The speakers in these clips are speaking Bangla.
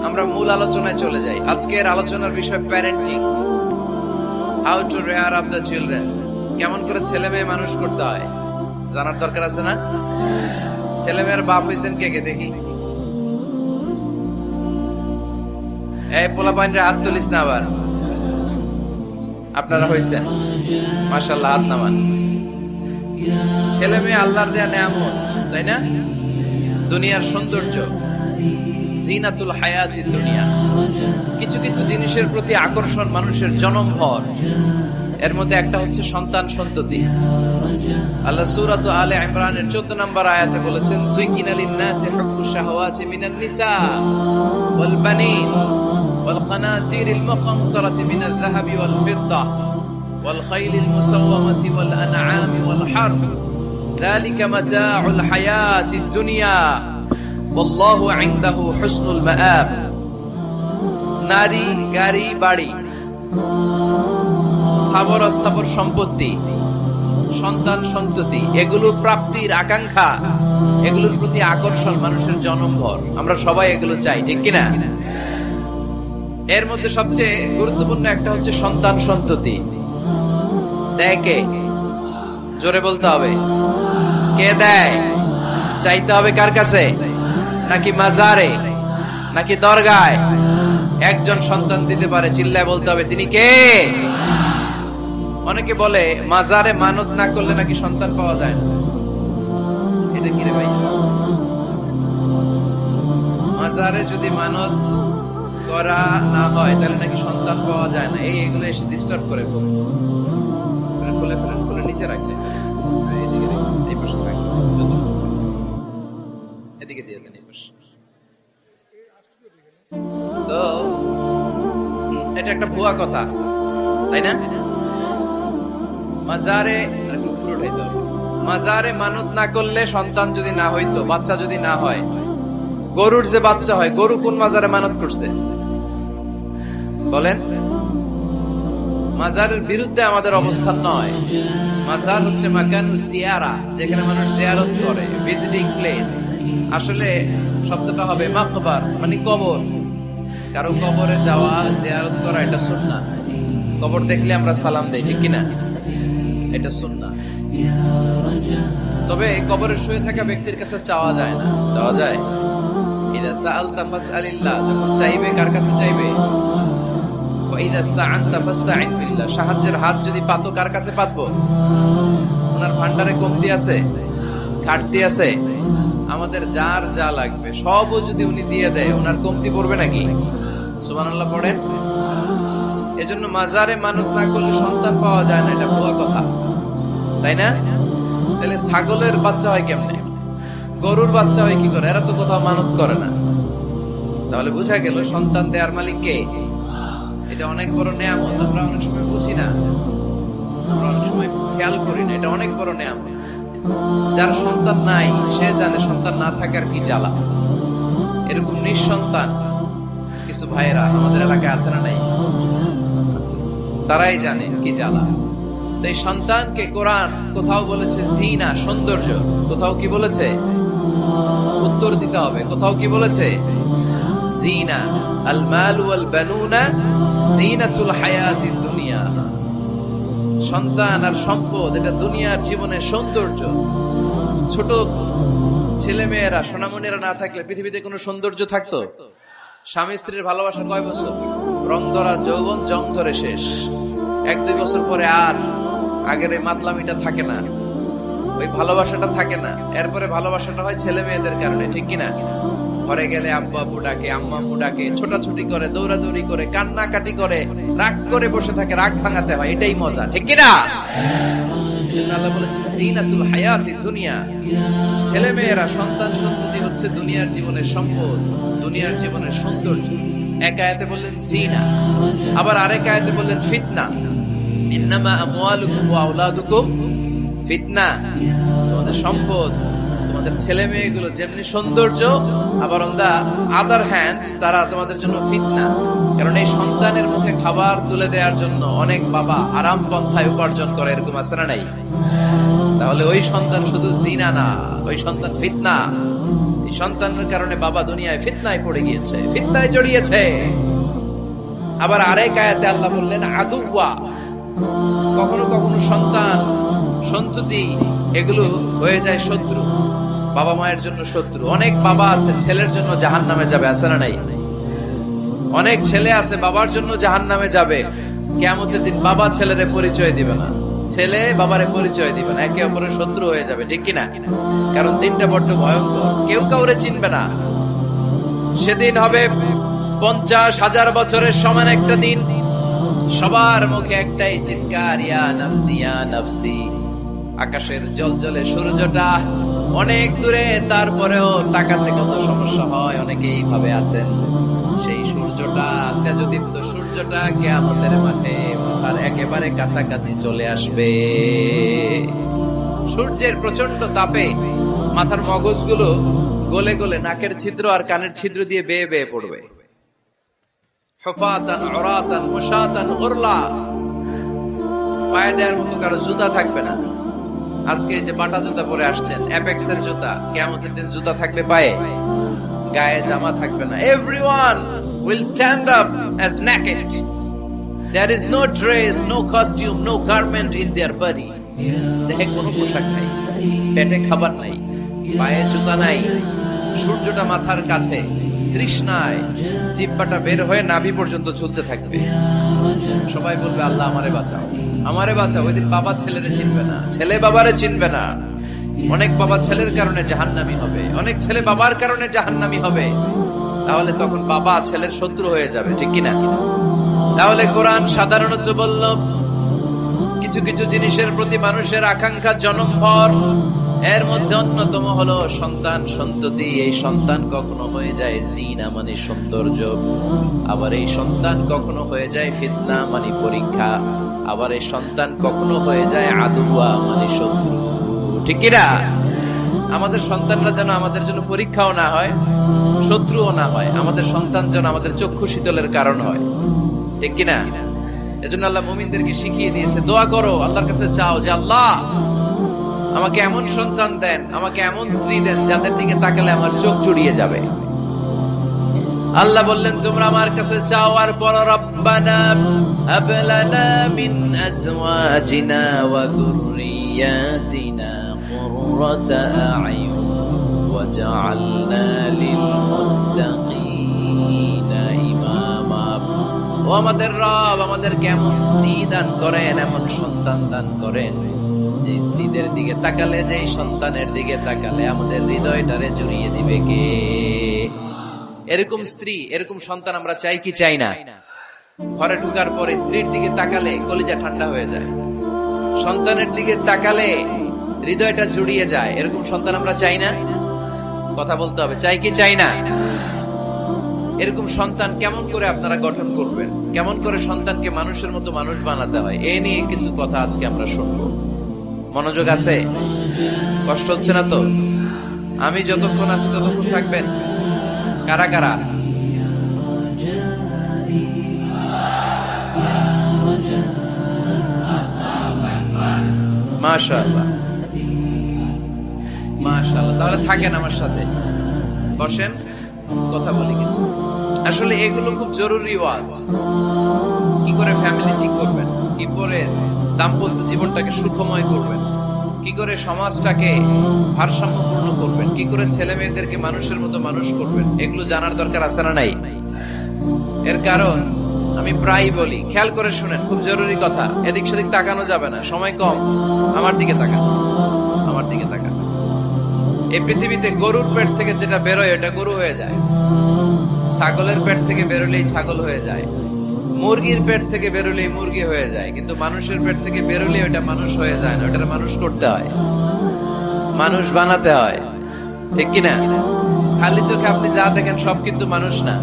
আমরা মূল আলোচনায় চলে যাই। আজকের আলোচনার বিষয় parenting, how to rare up the children. কেমন করে ছেলে মেয়ে মানুষ করতে হয় জানার দরকার আছে না? ছেলে মেয়ের বাপ হয়েছেন কে কে দেখি? এই পোলা পাইনরে হাত তুলিস না আবার। আপনারা হয়েছেন, মাশাআল্লাহ, হাত নামান। ছেলে মেয়ে আল্লাহর দেয়া নেয়ামত, তাই না? দুনিয়ার সৌন্দর্য, জিনাতুল হায়াতি দুনিয়া। কিছু কিছু জিনিসের প্রতি আকর্ষণ মানুষের জনমভর। এর মধ্যে একটা হচ্ছে সন্তান সন্ততি। আল্লাহ সূরাত আলে ইমরানের 14 নম্বর আয়াতে বলেছেন, যুইকিনা লিন-নাসি হুব্বুশ শাহাওয়াতি মিনান নিসা ওয়াল বানিন ওয়াল কানাতিরিল মুকানতারাতি মিনাল যাহাবি ওয়াল ফিদ্দা ওয়াল খাইলিল মুসাওওয়ামাতি ওয়াল আনআমি ওয়াল হারথ যালিকা মাতাউল হায়াতিদ দুনিয়া ওয়াল্লাহু ইনদাহু হুসনুল মাআব। নারী, গাড়ি, বাড়ি, স্থাবর অস্থাবর সম্পত্তি, সন্তান সন্ততি, এগুলোর প্রাপ্তির আকাঙ্ক্ষা, এগুলোর প্রতি আকর্ষণ মানুষের জনমভর। আমরা সবাই এগুলো চাই, ঠিক কিনা? এর মধ্যে সবচেয়ে গুরুত্বপূর্ণ একটা হচ্ছে সন্তান সন্ততি। দেয় কে? জোরে বলতে হবে, কে দেয়? চাইতে হবে কার কাছে? নাকি মাজারে, নাকি দরগায়? একজন সন্তান দিতে পারে, চিল্লায় বলতে হবে তিনি কে? অনেকে বলে মাজারে মানত না করলে নাকি সন্তান পাওয়া যায় না। এটা কি রে ভাই? মাজারে যদি মানত করা না হয় তাহলে নাকি সন্তান পাওয়া যায় না। এগুলো এসে ডিস্টার্ব করে, খুলে ফেলেন, খুলে নিচে রাখে, এদিকে এই পাশে রাখে, এদিকে দিয়ে দেন এই পাশে। তো এটা একটা ভুয়া কথা, তাই না? মাজারে মাজারে মানত না করলে সন্তান যদি না হইতো, বাচ্চা যদি না হয়, গরুর যে বাচ্চা হয়, গরু কোন মাজারে মানত করছে বলেন? মাজারের বিরুদ্ধে আমাদের অবস্থান নয়। মাজার হচ্ছে মাকানু জিয়ারা, যেখানে মানুষ জিয়ারত করে, ভিজিটিং প্লেস। আসলে শব্দটা হবে মাকবার, মানে কবর। কারো কবরে যাওয়া, জিয়ারত করা, এটা সুন্নাহ। কবর দেখলে আমরা সালাম দেই, ঠিক কিনা? এটা সুন্নাহ। তবে কবরে শুয়ে থাকা ব্যক্তির কাছে চাওয়া যায় না। চাওয়া যায়? ইদা সাআলতা ফাসআলিল্লাহ, যখন চাইবে কার কাছে চাইবে? ওয়া ইদা ইসতাআনতা ফাসতাইন বিল্লাহ, সাহায্যের হাত যদি পাতো কার কাছে পাতবো? ওনার ভান্ডারে কমতি আছে, ঘাটতি আছে? আমাদের যার যা লাগবে সবও যদি উনি দিয়ে দেয়, ওনার কমতি পড়বে নাকি? সুবহানাল্লাহ পড়েন। এজন্য মাজারে মানত না করলে সন্তান পাওয়া যায় না, এটা ভুয়া কথা, তাই না? তাহলে ছাগলের বাচ্চা হয় কেমনে? গরুর বাচ্চা হয় কি করে? এরা তো কোথাও মানত করে না। তাহলে বোঝা গেল সন্তান দেয়ার মালিক কে? এটা অনেক বড় নেয়ামত। আমরা অনেক সময় বুঝি না, আমরা অনেক সময় খেয়াল করি না। এটা অনেক বড় নেয়ামত। যার সন্তান নাই সে জানে সন্তান না থাকার কি জ্বালা। এরকম নিঃসন্তান কিছু ভাইয়েরা আমাদের এলাকায় আছে না নাই? তারাই জানে কি জ্বালা। তো এই সন্তানকে কোরআন কোথাও বলেছে জিনা, সৌন্দর্য, কোথাও কি বলেছে? উত্তর দিতে হবে। কোথাও কি বলেছে? জিনা। আল মাল ওয়াল বানুনা জিনাতুল হায়াতিদ দুনিয়া। সন্তান আর সম্পদ এটা দুনিয়ার জীবনের সৌন্দর্য। ছোট ছেলে মেয়েরা, সোনামণিরা না থাকলে পৃথিবীতে কোনো সৌন্দর্য থাকতো? স্বামী স্ত্রীর ভালোবাসা কয় বছর? রং ধরা যৌবন, জং ধরে শেষ। 1-2 বছর পরে আর আগের এই মাতলামিটা থাকে না, ওই ভালোবাসাটা থাকে না। এরপরে ভালোবাসাটা হয় ছেলে মেয়েদের কারণে, ঠিক কিনা? ঘরে গেলে আব্বু আব্বু ডাকে, আম্মা আম্মু ডাকে, ছোটাছুটি করে, দৌড়াদৌড়ি করে, কান্নাকাটি করে, রাগ করে বসে থাকে, রাগ ভাঙাতে হয়। এটাই মজা, ঠিক কিনা? আল্লাহ বলেছেন জিনাতুল হায়াতিদ দুনিয়া। ছেলে মেয়েরা, সন্তান সন্ততি হচ্ছে দুনিয়ার জীবনের সম্পদ, দুনিয়ার জীবনের সৌন্দর্য। এক আয়াতে বললেন জিনা, আবার আরেক আয়াতে বললেন ফিতনা। ইন্নামা আমওয়ালুকুম ওয়া আওলাদুকুম ফিতনা। তোমাদের সম্পদ, তোমাদের ছেলে মেয়েগুলো যেমনি সৌন্দর্য, আবার অন দা আদার হ্যান্ড তারা তোমাদের জন্য ফিতনা। কারণ এই সন্তানের মুখে খাবার তুলে দেওয়ার জন্য অনেক বাবা আরাম পন্থায় উপার্জন করে, এরকম আছে না নাই? তাহলে ওই সন্তান শুধু জিনা না, ওই সন্তান ফিতনা। এই সন্তানের কারণে বাবা দুনিয়ায় ফিতনায় পড়ে গিয়েছে, ফিতনায় জড়িয়েছে। আবার আরেক আয়াতে আল্লাহ বললেন আদুওয়া, কখনো কখনো সন্তান সন্ততি এগুলো হয়ে যায় শত্রু, বাবা মায়ের জন্য শত্রু। অনেক বাবা আছে ছেলের জন্য জাহান্নামে যাবে, আছে না নাই? অনেক ছেলে আছে বাবার জন্য জাহান্নামে যাবে। কিয়ামতের দিন বাবা ছেলেরে পরিচয় দিবে না, ছেলে বাবারে পরিচয় দিবে না, একে অপরের শত্রু হয়ে যাবে, ঠিক কিনা? কারণ দিনটা বড্ড ভয়ঙ্কর, কেউ কাউরে চিনবে না। সেদিন হবে 50,000 বছরের সমান একটা দিন। সবার মুখে একটাই চিৎকার, ইয়া নাফসি ইয়া নাফসি। আকাশের জলজলে সূর্যটা অনেক দূরে, তারপরেও তাকাতে কত সমস্যা হয়। অনেকেই ভাবে আছেন সেই সূর্যটা, তেজদীপ্ত সূর্যটা কিয়ামতের মাঠে মাথার একেবারে কাছাকাছি চলে আসবে। সূর্যের প্রচন্ড তাপে মাথার মগজগুলো গলে গলে নাকের ছিদ্র আর কানের ছিদ্র দিয়ে বেয়ে বেয়ে পড়বে। হুফাতান উরাতান মুশাতান গুরলা, পায়ে দেওয়ার মতো কারো জুতা থাকবে না। আজকে যে বাটা জুতা পরে আসছেন, অ্যাপেক্স এর জুতা, কিয়ামতের দিন জুতা থাকবে পায়ে, গায়ে জামা থাকবে না। Everyone will stand up as naked. There is no dress, no costume, no garment in their body. দেহে কোনো পোশাক নাই, পেটে খাবার নাই, পায়ে জুতা নাই, সূর্যটা মাথার কাছে, তৃষ্ণায় জিহ্বাটা বের হয়ে নাভি পর্যন্ত ঝুলতে থাকবে। সবাই বলবে আল্লাহ আমারে বাঁচাও, আমারে বাঁচাও। ওই দিন বাবা ছেলেরে চিনবে না, ছেলে বাবারে চিনবে না। অনেক বাবা ছেলের কারণে জাহান্নামী হবে, অনেক ছেলে বাবার কারণে জাহান্নামী হবে। তাহলে তখন বাবা ছেলের শত্রু হয়ে যাবে, ঠিক কিনা? তাহলে কোরআন সাধারণত বলল কিছু কিছু জিনিসের প্রতি মানুষের আকাঙ্ক্ষা জনমভর, এর মধ্যে অন্যতম হলো সন্তান সন্ততি। এই সন্তান কখনো হয়ে যায় জিনা মানে সৌন্দর্য, আবার এই সন্তান কখনো হয়ে যায় ফিতনা মানে পরীক্ষা, আবার এই সন্তান কখনো হয়ে যায় আদুয়া মানে শত্রু, ঠিক কিনা? আমাদের সন্তানরা যেন আমাদের জন্য পরীক্ষাও না হয়, শত্রুও না হয়। আমাদের সন্তান যেন আমাদের চক্ষু শীতলের কারণ হয়, ঠিক কিনা? এজন্য আল্লাহ মুমিনদেরকে শিখিয়ে দিয়েছে, দোয়া করো, আল্লাহর কাছে চাও যে আল্লাহ আমাকে এমন সন্তান দেন, আমাকে এমন স্ত্রী দেন যাদের দিকে তাকালে আমার চোখ জুড়িয়ে যাবে। আল্লাহ বললেন তোমরা আমার কাছে চাও আর বলো রব্বানা হাব লানা মিন আজওয়াজিনা ওয়া যুররিয়াতিনা কুররাতা আ'য়ুন ওয়াজআলনা লিল মুত্তাকিনা ইমামা। ও আমাদের রব, আমাদের কেমন স্ত্রী দান করেন, এমন সন্তান দান করেন যে স্ত্রীদের দিকে তাকালে, যে সন্তানের দিকে তাকালে আমাদের হৃদয়টারে জড়িয়ে দিবে কে? এরকম স্ত্রী, এরকম সন্তান আমরা চাই কি চাই না? ঘরে ঢুকার পরে স্ত্রীর দিকে তাকালে কলিজা ঠান্ডা হয়ে যায়, সন্তানের দিকে তাকালে হৃদয়টা জুড়িয়ে যায়। এরকম সন্তান আমরা চাই না? কথা বলতে হবে, চাই কি চাই না? এরকম সন্তান কেমন করে আপনারা গঠন করবেন, কেমন করে সন্তানকে মানুষের মতো মানুষ বানাতে হয়, এ নিয়ে কিছু কথা আজকে আমরা শুনবো। মনোযোগ আছে? কষ্ট হচ্ছে না তো? আমি যতক্ষণ আছি ততক্ষণ থাকবেন। কারা কারা? মাশাআল্লাহ, মাশাআল্লাহ। তাহলে থাকেন আমার সাথে, বসেন, কথা বলি কিছু। আসলে এগুলো খুব জরুরি ওয়াজ। কি করে ফ্যামিলি ঠিক করবেন, কি করে দাম্পত্য জীবনটাকে সুখময় করবেন, কি করে সমাজটাকে ভারসাম্যপূর্ণ করবেন, কি করে ছেলে মেয়েদেরকে মানুষের মতো মানুষ করবেন, এগুলো জানার দরকার আছে না নাই? এর কারণ আমি প্রায় বলি, খেয়াল করে শুনেন, খুব জরুরি কথা, এদিক সেদিক তাকানো যাবে না, সময় কম। আমার দিকে তাকান, আমার দিকে তাকান। এই পৃথিবীতে গরুর পেট থেকে যেটা বেরোয় এটা গরু হয়ে যায়, ছাগলের পেট থেকে বেরোলেই ছাগল হয়ে যায়, মুরগির পেট থেকে বেরোলেই মুরগি হয়ে যায়, কিন্তু মানুষের পেট থেকে বেরোলে ওটা মানুষ হয়ে যায় না, ওটা মানুষ করতে হয়, মানুষ বানাতে হয়, ঠিক কিনা? খালি চোখে আপনি যা দেখেন সব কিন্তু মানুষ না,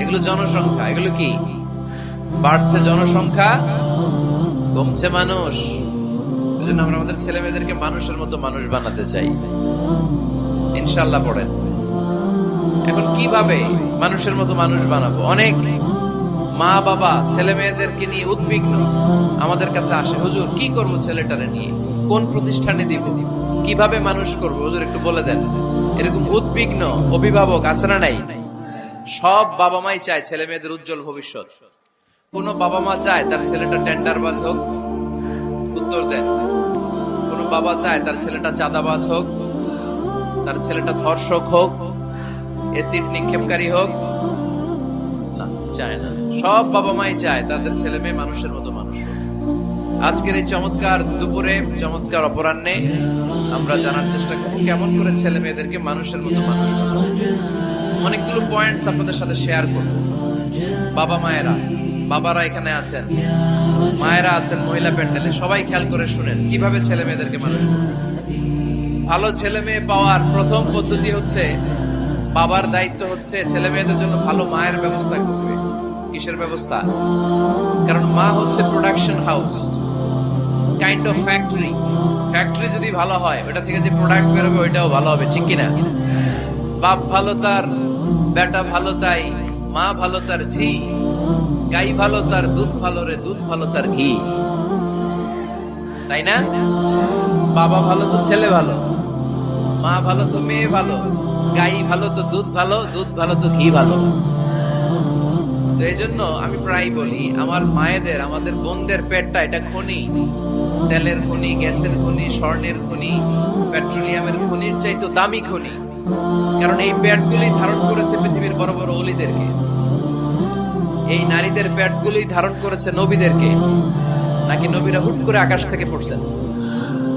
এগুলো জনসংখ্যা। এগুলো কি? বাড়ছে জনসংখ্যা, কমছে মানুষ। এজন্য আমরা আমাদের ছেলে মেয়েদেরকে মানুষের মতো মানুষ বানাতে চাই, ইনশাআল্লাহ। পড়েন এখন কিভাবে মানুষের মতো মানুষ বানাবো। অনেক মা বাবা ছেলে মেয়েদেরকে নিয়ে উদ্বিগ্ন, আমাদের কাছে আসে, হুজুর কি করব ছেলেটারে নিয়ে, কোন প্রতিষ্ঠানে দিব, কিভাবে মানুষ করবো হুজুর একটু বলে দেন। এরকম উদ্বিগ্ন অভিভাবক আছে না নাই? সব বাবা মাই চায় ছেলে মেয়েদের উজ্জ্বল ভবিষ্যৎ। কোন বাবা মা চায় তার ছেলেটা টেন্ডারবাজ হোক? উত্তর দেন। কোন বাবা চায় তার ছেলেটা চাঁদাবাজ হোক, তার ছেলেটা ধর্ষক হোক, এসিড নিক্ষেপকারী হোক? না, চায় না। সব বাবা মাই চায় তাদের ছেলে মেয়ে মানুষের মতো মানুষ হোক। আজকের এই চমৎকার দুপুরে, চমৎকার অপরাহ্নে আমরা জানার চেষ্টা করব কেমন করে ছেলে মেয়েদেরকে মানুষের মতো মানুষ বানাবো। অনেকগুলো পয়েন্টস আপনাদের সাথে শেয়ার করব। বাবা মায়েরা, বাবারা এখানে আছেন, মায়েরা আছেন মহিলা প্যান্ডেলে, সবাই খেয়াল করে শুনেন কিভাবে ছেলে মেয়েদেরকে মানুষ করবে। ভালো ছেলে মেয়ে পাওয়ার প্রথম পদ্ধতি হচ্ছে, বাবার দায়িত্ব হচ্ছে ছেলে মেয়েদের জন্য ভালো মায়ের ব্যবস্থা করবে। কিসের ব্যবস্থা? কারণ মা হচ্ছে production house, kind of factory. Factory যদি ভালো হয়, ওটা থেকে যে প্রোডাক্ট বেরোবে ওইটাও ভালো হবে, ঠিক কিনা? বাপ ভালো তার বেটা ভালো তাই, মা ভালো তার ঝি, গাই ভালো তার দুধ ভালো রে, দুধ ভালো তার ঘি, তাই না? বাবা ভালো তো ছেলে ভালো, মা ভালো তো মেয়ে ভালো, গাই ভালো তো দুধ ভালো, দুধ ভালো তো ঘি ভালো। তো এই জন্য আমি প্রায় বলি, আমার মায়েদের, আমাদের বোনদের পেটটা এটা খনি, তেলের খনি, গ্যাসের খনি, স্বর্ণের খনি, পেট্রোলিয়ামের খনির চাইতে দামি খনি। কারণ এই পেটগুলি ধারণ করেছে পৃথিবীর বড় বড় অলিদেরকে। এই নারীদের পেটগুলি ধারণ করেছে নবীদেরকে। নাকি নবীরা হুট করে আকাশ থেকে পড়ছেন?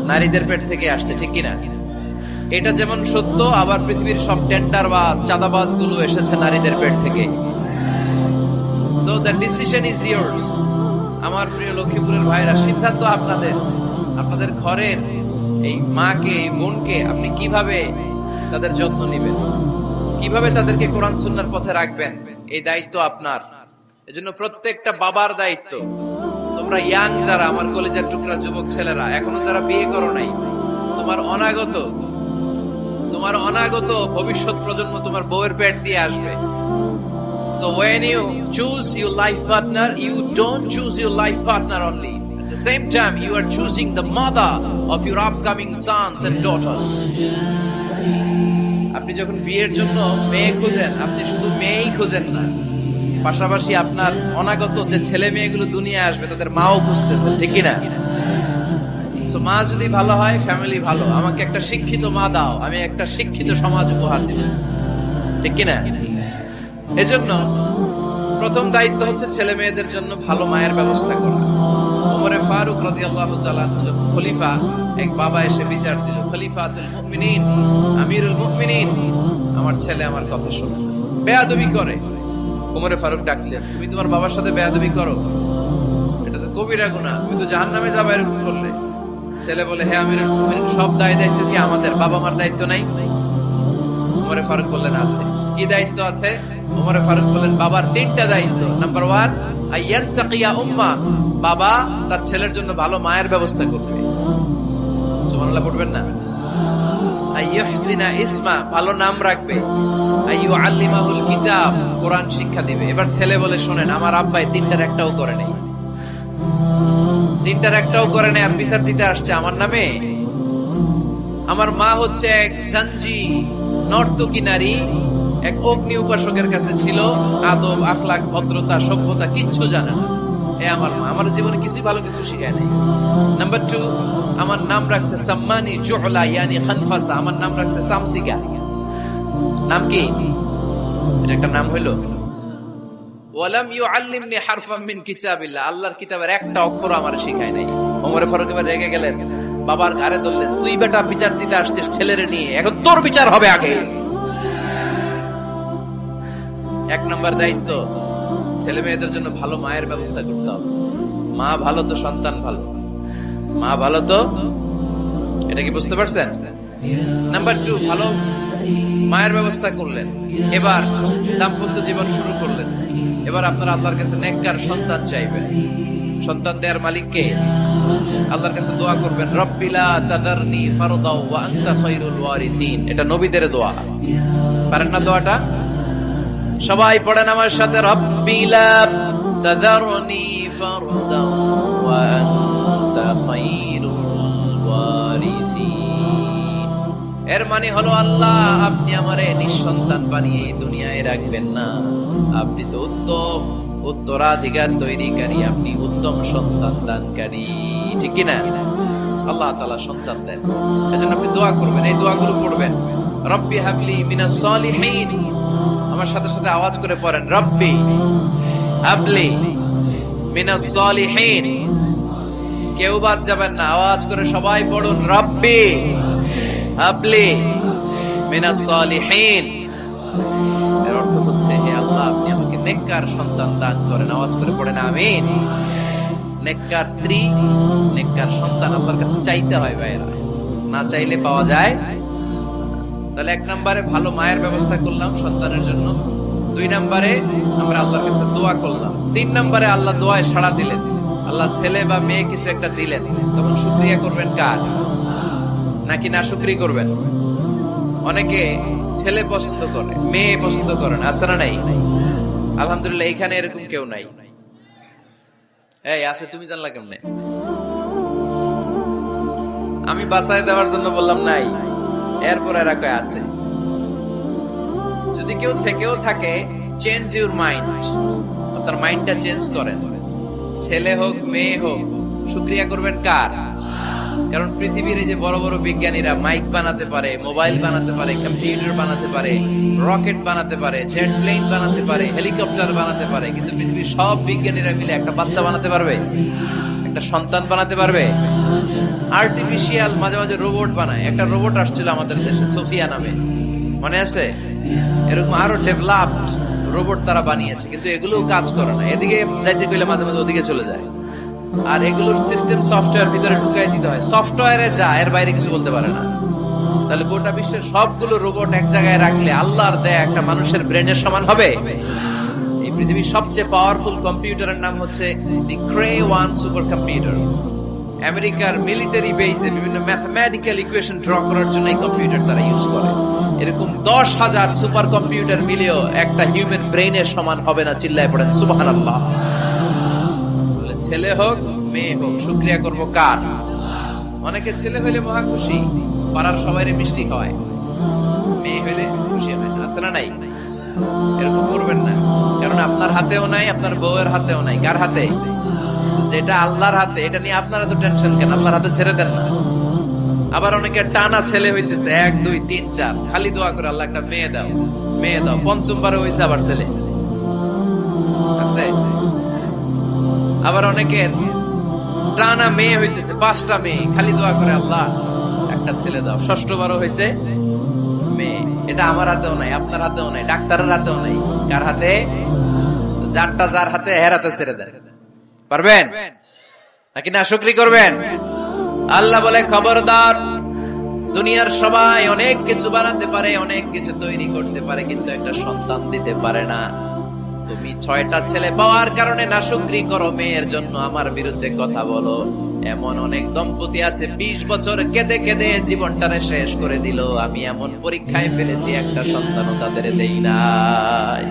নারীদের পেট থেকে আসছে, ঠিক কিনা? এটা যেমন সত্য, আবার পৃথিবীর সব টেন্ডারবাজ, চাঁদাবাজ গুলো এসেছে নারীদের পেট থেকে। So the decision is yours. আমার প্রিয় লক্ষ্মীপুরের ভাইরা, সিদ্ধান্ত আপনাদের। আপনাদের ঘরের এই মাকে, এই বোনকে আপনি কিভাবে তাদের যত্ন নেবেন, কিভাবে তাদেরকে কোরআন সুন্নাহর পথে রাখবেন, এই দায়িত্ব আপনার। এজন্য প্রত্যেকটা বাবার দায়িত্ব। তোমরা ইয়াং যারা, আমার কলেজের টুকরা যুবক ছেলেরা, এখনো যারা বিয়ে করো নাই, তোমার অনাগত ভবিষ্যৎ প্রজন্ম তোমার বউয়ের পেট দিয়ে আসবে। So when you choose your life partner, you don't choose your life partner only. At the same time, you are choosing the mother of your upcoming sons and daughters. আপনি যখন বিয়ের জন্য মেয়ে খুঁজেন, আপনি শুধু মেয়েই খুঁজেন না, পাশাপাশি আপনার অনাগত যে ছেলে মেয়েগুলো দুনিয়া আসবে তাদের মাও খুঁজতেছেন, ঠিক কিনা? সো মা যদি ভালো হয়, ফ্যামিলি ভালো। আমাকে একটা শিক্ষিত মা দাও, আমি একটা শিক্ষিত সমাজ উপহার দিব, ঠিক কিনা? এজন্য প্রথম দায়িত্ব হচ্ছে ছেলে মেয়েদের জন্য ভালো মায়ের ব্যবস্থা করা। ওমরে ফারুক রাদিয়াল্লাহু তাআলা যখন খলিফা, এক বাবা এসে বিচার দিল, খলিফাতুল মুমিনিন, আমিরুল মুমিনিন, আমার ছেলে আমার কথা শোনে, বেয়াদবি করে। ওমরে ফারুক ডাকলেন, তুমি তোমার বাবার সাথে বেয়াদবি করো, এটা তো কবিরা গুনাহ, তুমি তো জাহান্নামে যাবে এরকম করলে। ছেলে বলে, হে আমিরুল মুমিনিন, সব দায়িত্ব কি আমাদের? বাবা মার দায়িত্ব নাই? ওমরে ফারুক বললেন, আছে। কি দায়িত্ব আছে? ওমরে ফারুক বললেন, বাবার 3টা দায়িত্ব। নাম্বার 1, আইয়ানতাকিয়া উম্মা, বাবা তার ছেলের জন্য ভালো মায়ের ব্যবস্থা করবে। সুবহানাল্লাহ পড়বেন না? আইয়ুহসিনা ইসমা, ভালো নাম রাখবে। আইয়ুআল্লিমাহুল কিতাব, কোরআন শিক্ষা দিবে। এবার ছেলে বলে, শোনেন, আমার আব্বাই 3টার একটাও করে নাই, 3টার একটাও করে নাই, আর বিচার দিতে আসছে আমার নামে। আমার মা হচ্ছে এক জাঞ্জি, নর্তকী নারী, এক অগ্নি উপাসকের কাছে ছিল, আদব, আখলাক, ভদ্রতা, সভ্যতা কিচ্ছু জানে না। আমার মা আমার জীবনে কিছু ভালো কিছু শিখায় নাই। নাম্বার 2, আমার নাম রাখছে সাম্মানি জুহলা, ইয়ানি খানফাসা, আমার নাম রাখছে সামসিকা। নাম কি? এটা একটা নাম হইলো? ওয়ালাম ইউআল্লিমনি হারফাম মিন কিতাবিল্লাহ, আল্লাহর কিতাবের একটা অক্ষর আমার শিখায় নাই। ওমর ফারুক এবার রেগে গেলেন, বাবার ঘাড়ে ধরলেন, তুই বেটা বিচার দিতে আসছিস ছেলেরে নিয়ে, এখন তোর বিচার হবে আগে। 1 নম্বর দায়িত্ব, ছেলে মেয়েদের জন্য ভালো মায়ের ব্যবস্থা করতে হবে। মা ভালো তো সন্তান ভালো, মা ভালো তো, এটা কি বুঝতে পারছেন? নাম্বার 2, ভালো মায়ের ব্যবস্থা করলেন, এবার দাম্পত্য জীবন শুরু করলেন। এবার আপনারা আল্লাহর কাছে নেককার সন্তান চাইবেন। সন্তান দেওয়ার মালিক কে? আল্লাহর কাছে দোয়া করবেন, রব্বিলা তাদারনি ফারদা ওয়া আনতা খায়রুল ওয়ারিসিন। এটা নবীদের দোয়া, পারেন না দোয়াটা? সবাই পড়েন আমার সাথে, রব্বিলা তাদারনি ফারদা ওয়া আনতা খায়রুল ওয়ারিসিন। এর মানে হলো আল্লাহ আপনি আমারে নিঃসন্তান বানিয়ে দুনিয়ায় রাখবেন না, আপনি তো উত্তম উত্তরাধিকার তৈরিকারী, আপনি উত্তম সন্তান দানকারী, ঠিক কিনা? আল্লাহ তাআলা সন্তান দেন, এজন্য আপনি দোয়া করবেন, এই দোয়াগুলো পড়বেন। রব্বি হাবলি মিনাস সালিহিন, আমার সাথে সাথে আওয়াজ করে পড়েন, রব্বি হাবলি মিনাস সালিহিন। কেউ বাদ যাবেন না, আওয়াজ করে সবাই পড়ুন, রব্বি হাবলি মিনাস সালিহিন। এর অর্থ হচ্ছে, হে আল্লাহ আপনি আমাকে নেককার সন্তান দান করেন। আওয়াজ করে পড়েন আমিন। নেককার স্ত্রী, নেককার সন্তান আল্লাহর কাছে চাইতে হয় ভাইরা, না চাইলে পাওয়া যায়। তাহলে 1 নম্বরে ভালো মায়ের ব্যবস্থা করলাম সন্তানের জন্য, 2 নম্বরে আমরা আল্লাহর কাছে দোয়া করলাম, 3 নম্বরে আল্লাহ দোয়ায় সাড়া দিলেন, আল্লাহ ছেলে বা মেয়ে কিছু একটা দিলেন, তখন শুকরিয়া করবেন কার? নাকি না শুকরি করবেন? অনেকে ছেলে পছন্দ করে, মেয়ে পছন্দ করেন, আছে না নাই? আলহামদুলিল্লাহ এখানে এরকম কেউ নাই। এই আছে, তুমি জানলা কেমনে? আমি বাঁচায় দেওয়ার জন্য বললাম নাই, এরপর এরা কয় আছে। যদি কেউ থেকেও থাকে, চেঞ্জ ইউর মাইন্ড, আপনার মাইন্ডটা চেঞ্জ করেন। ছেলে হোক মেয়ে হোক, শুকরিয়া করবেন কার? কারণ পৃথিবীর এই যে বড় বড় বিজ্ঞানীরা মাইক বানাতে পারে, মোবাইল বানাতে পারে, কম্পিউটার বানাতে পারে, রকেট বানাতে পারে, জেট প্লেন বানাতে পারে, হেলিকপ্টার বানাতে পারে, কিন্তু পৃথিবীর সব বিজ্ঞানীরা মিলে একটা বাচ্চা বানাতে পারবে? একটা সন্তান বানাতে পারবে? আর্টিফিশিয়াল মাঝে মাঝে রোবট বানায়। একটা রোবট আসছিল আমাদের দেশে, সোফিয়া নামে, মনে আছে? এরকম আরো ডেভেলপড রোবট তারা বানিয়েছে, কিন্তু এগুলোও কাজ করে না। এদিকে যাইতে গেলে মাঝে মাঝে ওদিকে চলে যায়। আর এগুলোর সিস্টেম সফটওয়্যার ভিতরে ঢুকাই দিতে হয়, সফটওয়্যারে যা, এর বাইরে কিছু বলতে পারে না। তাহলে গোটা বিশ্বের সবগুলো রোবট এক জায়গায় রাখলে আল্লাহর দেয়া একটা মানুষের ব্রেনের সমান হবে? এই পৃথিবীর সবচেয়ে পাওয়ারফুল কম্পিউটারের নাম হচ্ছে দি ক্রে 1 সুপার কম্পিউটার। আমেরিকার মিলিটারি বেসে বিভিন্ন ম্যাথমেটিক্যাল ইকুয়েশন ড্র করার জন্য এই কম্পিউটার তারা ইউজ করে। এরকম 10,000 সুপার কম্পিউটার মিলেও একটা হিউম্যান ব্রেইনের সমান হবে না। চিল্লায় পড়েন সুবহানাল্লাহ। ছেলে হোক মেয়ে হোক, শুকরিয়া করবো কার? অনেকে ছেলে হইলে মহা খুশি, পাড়ার সবাইরে মিষ্টি খাওয়ায়, মেয়ে হইলে খুশি হয় না, আছে না নাই? এরকম করবেন না, কারণ আপনার হাতেও নাই, আপনার বউয়ের হাতেও নাই। কার হাতে? যেটা আল্লাহর হাতে, এটা নিয়ে আপনারা তো টেনশন কেন? আল্লাহর হাতে ছেড়ে দেন না। আবার অনেকে টানা ছেলে হইতেছে, 1 2 3 4, খালি দোয়া করে আল্লাহ একটা মেয়ে দাও, মেয়ে দাও। 5ম হইছে আবার ছেলে আছে। আবার অনেকের টানা মেয়ে হইতেছে, 5টা মেয়ে, খালি দোয়া করে আল্লাহ একটা ছেলে দাও। 6ঠবারও হয়েছে মেয়ে। এটা আমার হাতেও নাই, আপনার হাতেও নাই, ডাক্তারের হাতেও নাই। কার হাতে? যারটা যার হাতে, হের হাতে ছেড়ে দেন। পারবেন নাকি না শুকরি করবেন? আল্লাহ বলে, খবরদার, দুনিয়ার সবাই অনেক কিছু বানাতে পারে, অনেক কিছু তৈরি করতে পারে, কিন্তু একটা সন্তান দিতে পারে না। তুমি 6টা ছেলে পাওয়ার কারণে নাশুকরি করো, মেয়ের জন্য আমার বিরুদ্ধে কথা বলো। এমন অনেক দম্পতি আছে 20 বছর কেঁদে কেঁদে জীবনটারে শেষ করে দিল। আমি এমন পরীক্ষায় ফেলেছি, একটা সন্তানও তাদের দেই নাই।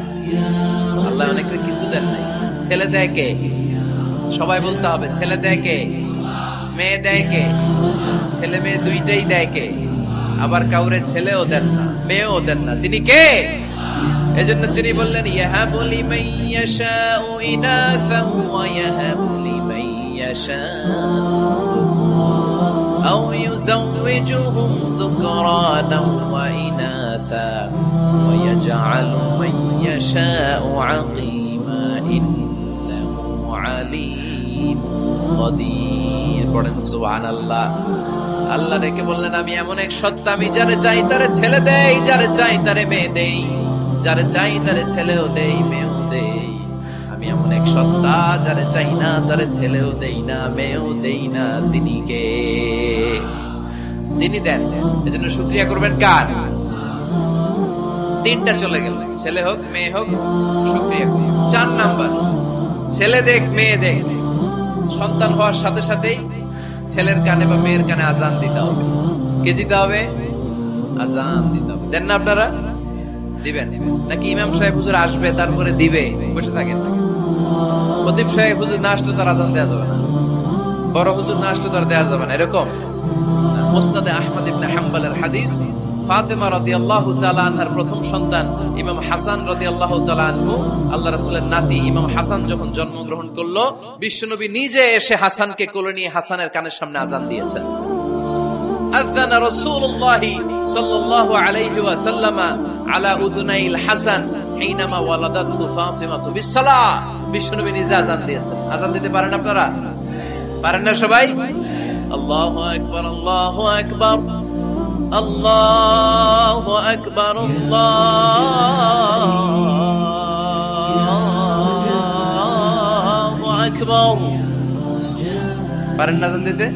আল্লাহ অনেকের কিছু দেন নাই। ছেলে দেয় কে? সবাই বলতে হবে, ছেলে দেয় কে? মেয়ে দেয় কে? ছেলে মেয়ে দুইটাই দেয় কে? আবার কাউরে ছেলেও দেন না, মেয়েও দেন না। তিনি কে? এজন্য তিনি বললেন, ইয়াহাবু লিমান ইয়াশাউ ইনাসা ওয়া ইয়াহাবু লিমান ইয়াশাউ আও ইউযাওয়িজুহুম যুকরানা ওয়া ইনাসা ওয়া ইয়াজআলু মান ইয়াশাউ আকীমা ইন্নাহু আলীমুন কাদির। পড়েন সুবহানাল্লাহ। আল্লাহ ডেকে বললেন, আমি এমন এক সত্তা, আমি যারে চাই তারে ছেলে দেই, যারে চাই তারে মেয়ে দেই, যারে চাই তারে ছেলেও দেই, মেয়েও দেই। আমি এমন এক সত্তা, যারে চাই না তারে ছেলেও দেই না, মেয়েও দেই না। তিনি কে? তিনি দেন। এজন্য শুকরিয়া করবেন কার? 3টা চলে গেল, ছেলে হোক মেয়ে হোক, শুকরিয়া করুন। 4 নাম্বার, ছেলে দেখ মেয়ে দেখ, সন্তান হওয়ার সাথে সাথেই ছেলের কানে বা মেয়ের কানে আজান দিতে হবে। কে দিতে হবে? আজান দিতে হবে। দেন না আপনারা? দিবেন নাকি ইমাম সাহেব হুজুর আসবে তারপরে দিবে, বসে থাকেন? খতিব সাহেব হুজুর না আসলে তার আজান দেওয়া যাবে না, বড় হুজুর না আসলে তার দেওয়া যাবে না, এরকম। মুসনাদে আহমদ ইবনে হাম্বলের হাদিস, ফাতেমা রাদিয়াল্লাহু তাআলা আনহার প্রথম সন্তান ইমাম হাসান রাদিয়াল্লাহু তাআলা আনহু, আল্লাহ রাসূলের নাতি ইমাম হাসান যখন জন্মগ্রহণ করলো, বিশ্বনবী নিজে এসে হাসানকে কোলে নিয়ে হাসানের কানের সামনে আযান দিয়েছেন। আযানা রাসূলুল্লাহ সাল্লাল্লাহু আলাইহি ওয়াসাল্লাম আলা উযুনাইল হাসান হিনামা ওয়ালাদাতহু ফাতিমাতু বিসসালাহ। বিশ্বনবী নিজে আযান দিয়েছেন। আযান দিতে পারেন আপনারা? পারেন না সবাই? আল্লাহু আকবার, আল্লাহু আকবার, আল্লাহু আকবার, আল্লাহু আকবার। পারেন না আযান দিতে?